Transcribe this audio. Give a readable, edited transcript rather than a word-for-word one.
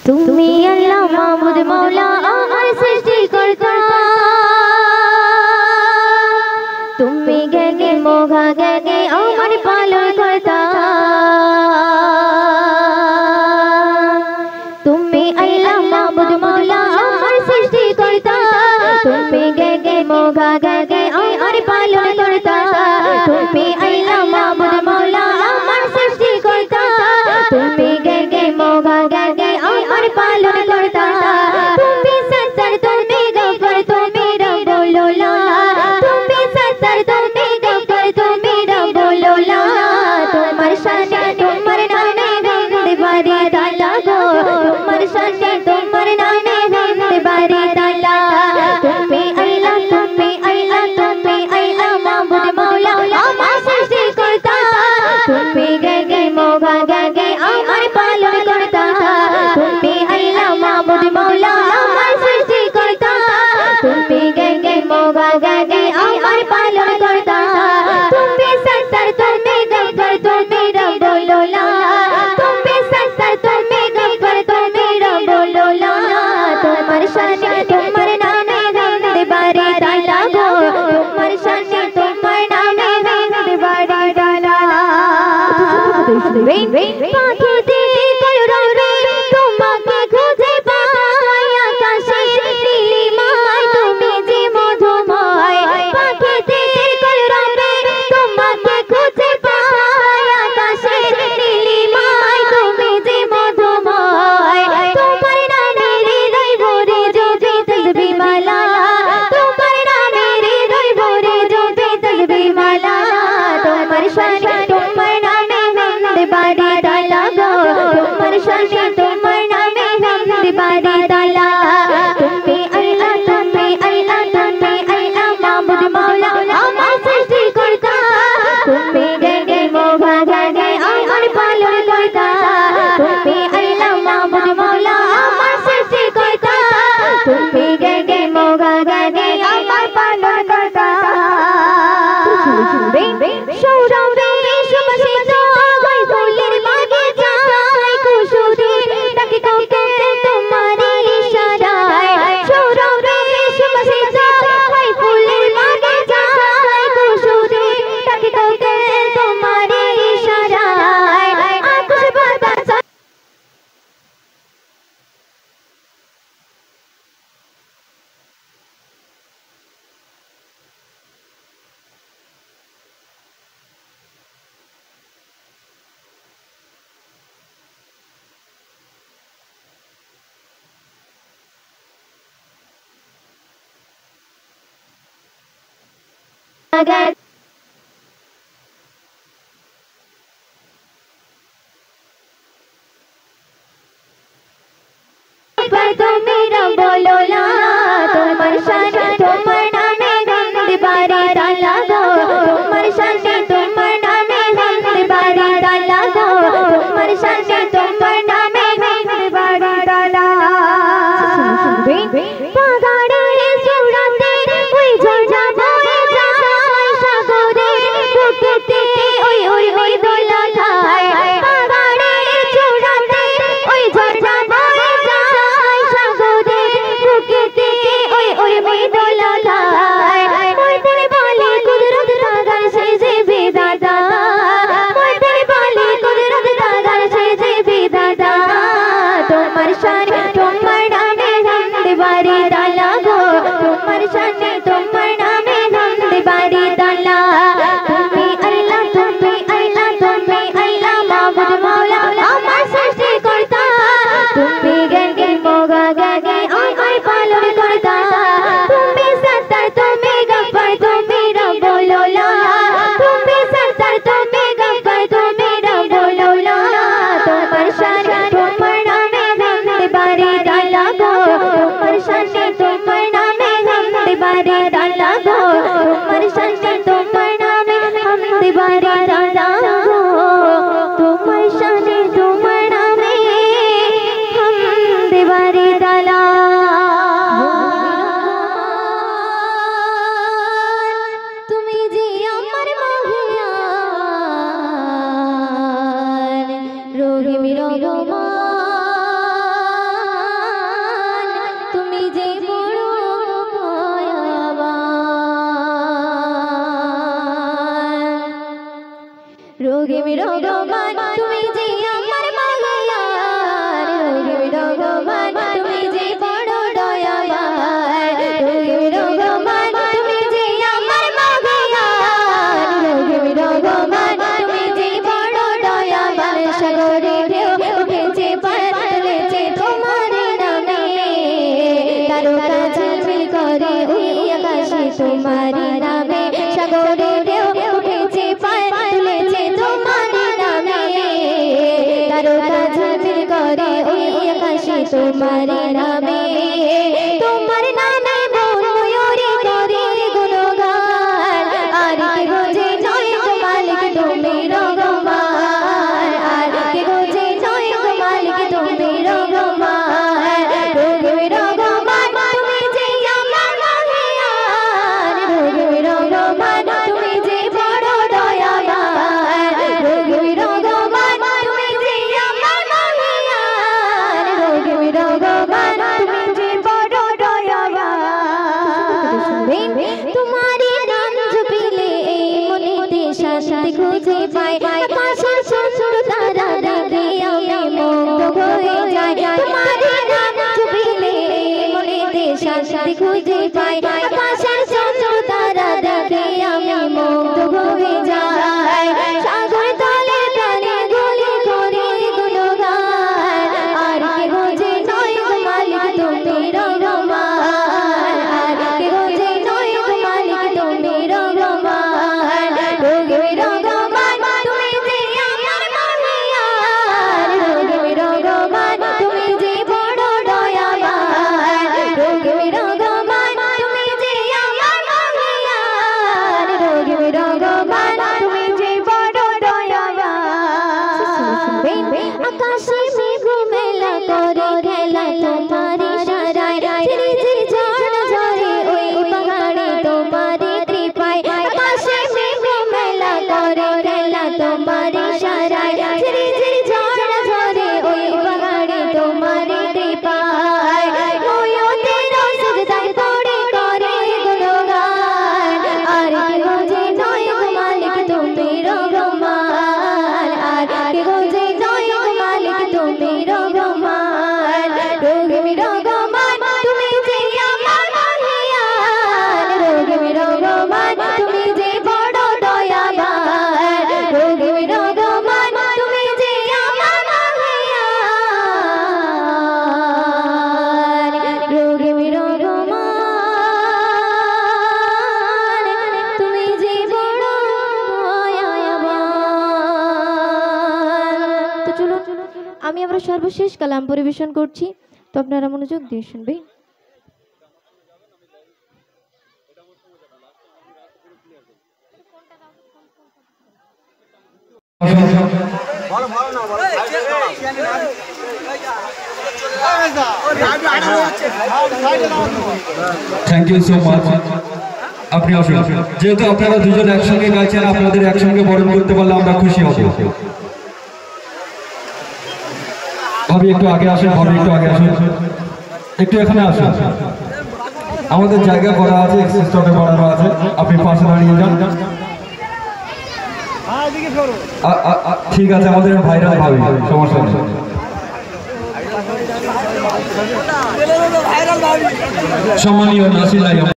তুমি আল্লাহ মাবুদ মৌলা আমার সৃষ্টিকর্তা তুমি জ্ঞানী মহা জ্ঞানী আমার পালনকর্তা তুমি আল্লাহ মাবুদ মৌলা আমার সৃষ্টিকর্তা তুমি জ্ঞানী মহা জ্ঞানী আমার পালনকর্তা তুমি আল্লাহ মাবুদ মৌলা আমার সৃষ্টিকর্তা তুমি জ্ঞানী মহা জ্ঞানী আমার পালনকর্তা তুমি সত্তর তুমি গফর তুমি রব্বুল আলা তুমি সত্তর তুমি গফর তুমি রব্বুল আলা তোমার শানে তোমার নামে গান বাড়ি তালা গো তোমার শানে তোমার নামে গান বাড়ি তালা তুমি আল্লাহ তুমি আল্লাহ তুমি আল্লাহ মাবুদ মৌলা আমার সৃষ্টিকর্তা তুমি জ্ঞানী মহা জ্ঞানী আমার পালনকর্তা তুমি আল্লাহ মাবুদ মৌলা আমার সৃষ্টিকর্তা তুমি জ্ঞানী মহা জ্ঞানী আমার পালনকর্তা তুমি সত্তর তুমি গফর তুমি রব্বুল আলা তুমি সত্তর তুমি গফর তুমি রব্বুল আলা তোমার শানে তোমার নামে গান বাড়ি তালা গো তোমার শানে তোমার নামে গান বাড়ি তালা পাখিতে কলরবে তোমাকে খুঁজে পাই আকাশে নীলিমায় তুমি যে মধুময় পাখিতে কলরবে তোমাকে খুঁজে পাই আকাশে নীলিমায় তুমি যে মধুময় তোমার নামে হৃদয় ভরে জপে তসবিহ মালা তোমার নামে হৃদয় ভরে জপে তসবিহ মালা তোমার শানে তোমার নামে গান বাড়ি তালা গো তোমার শানে তোমার নামে গান বাড়ি তালা তুমি আল্লাহ তুমি আল্লাহ তুমি আল্লাহ মাবুদ মৌলা আমার সৃষ্টিকর্তা তুমি জ্ঞানী মহা জ্ঞানী আমার পালনকর্তা তুমি আল্লাহ মাবুদ মৌলা আমার সৃষ্টিকর্তা তুমি জ্ঞানী মহা জ্ঞানী আমার পালনকর্তা সৌরভে সুবাসিত ওই ফুলের বাগিচায় কুসুমের ডাকে কাউকে তোমার ইশারায় সৌরভে সুবাসিত ওই ফুলের বাগিচায় কুসুমের ডাকে কাউকে তোমার ইশারায় আকাশ বাতাস again তুমি রব্বুল আলা তোমার শানে তোমার নামে গান বাড়ি তালা গো তোমার শানে তোমার নামে গান বাড়ি তালা গো তোমার শানে তোমার নামে গান বাড়ি তালা পাহাড়ের চূড়াতে ওই ঝর্ণা বয়ে যায় সাগরে বুকেতে ওই ওই ওই দোলা খায় পাহাড়ের চূড়াতে ওই ঝর্ণা বয়ে যায় সাগরে বুকেতে ওই ওই ওই দোলা খায় ময়দান বলে কুদরত তাগার সে যে বিধাতা ময়দান বলে কুদরত তাগার সে যে বিধাতা তোমার শানে তোমার নামে গান বাড়ি তালা গো তোমার শানে তোমার নামে গান বাড়ি তালা তুমি আল্লাহ তুমি আল্লাহ তুমি আল্লাহ মাবুদ মৌলা আমার সৃষ্টিকর্তা তুমি জ্ঞানী মহা জ্ঞানী আমার পালনকর্তা তুমি সত্তর তুমি গফর তুমি রব্বুল আলা তুমি সত্তর তুমি গফর তুমি রব্বুল আলা তোমার শানে তোমার নামে গান বাড়ি তালা গো তোমার শানে তোমার নামে গান বাড়ি তালা গো তোমার শানে তোমার নামে গান বাড়ি তালা গো তোমার শানে তোমার নামে গান করে ওই আকাশে তোমারি নামে সাগরে ঢেউ উঠেছে পায় তুলেছে তোমারি নামে তারকা ঝিলমিল করে ওই আকাশে তোমারি নামে তোমার নামে বন ময়ূরী করে গুণগান আর কে গোজে নয় গো মালিক তুমি রহমান আর কে গোজে নয় গো মালিক তুমি রহমান রোগে রহমান তুমি যে আমার মহিয়ান রোগে রহমান তুমি যে বড় দয়াবান রোগে রহমান তুমি যে আমার মহিয়ান রোগে রহমান তুমি যে বড় দয়াবান তোমারি নাম জপিলে এই মনেতে শান্তি খুঁজে পাই আকাশের সুন্দর তারা দেখে আমি মুগ্ধ হয়ে যাই তোমারি নাম জপিলে এই মনেতে শান্তি খুঁজে পাই আকাশের সুন্দর তারা দেখে আমি মুগ্ধ হয়ে যাই সাগর তলে প্রাণে গলি করে গুণগান আর কে গোজে নয় গো মালিক তুমি রহমান আর কে গোজে নয় গো মালিক তুমি রহমান রোগে রহমান তুমি যে আমার মহিয়ান রোগে রহমান তুমি যে বড় দয়াবান রোগে রহমান তুমি যে আমার মহিয়ান রোগে রহমান তুমি যে বড় দয়াবান আকাশে মেঘ মেলা করে খেলা তোমারি সারায় ঝিরি ঝিরি ঝড় ঝরে ওই পাহাড়ে তোমারি কৃপায় আকাশে মেঘ মেলা করে খেলা তোমারি সারায় ঝিরি ঝিরি ঝড় ঝরে ওই পাহাড়ে তোমারি কৃপায় ময়ূরের সিজদায় পড়ে করে গুণগান আর কে গোজে নয় গো মালিক তুমি রহমান আর কে গোজে নয় গো মালিক তুমি রহমান রোগে রহমান তুমি যে আমার মহিয়ান রোগে রহমান তুমি যে বড় দয়াবান রোগে রহমান তুমি যে আমার মহিয়ান রোগে রহমান তুমি যে বড় দয়াবান তো চলো আমি আমরা সর্বশেষ কালাম পরিবেশন করছি তো আপনারা মনোযোগ দিয়ে শুনবেন থ্যাংক ইউ সো মাচ আপনি আসুন যেহেতু আপনারা দুজন একসঙ্গে গাইছেন আপনাদের একসঙ্গে বরণ করতে পারলে আমরা খুশি হব ভাবি একটু আগে আসুন ভাবি একটু আগে আসুন একটু এখানে আসুন আমাদের জায়গা করা আছে সিস্টেমে বানানো আছে আপনি পাশে দাঁড়িয়ে যান ঠিক আছে আমাদের ভাইরাল ভাবি সমস্যা নেই সম্মানীয় নাসির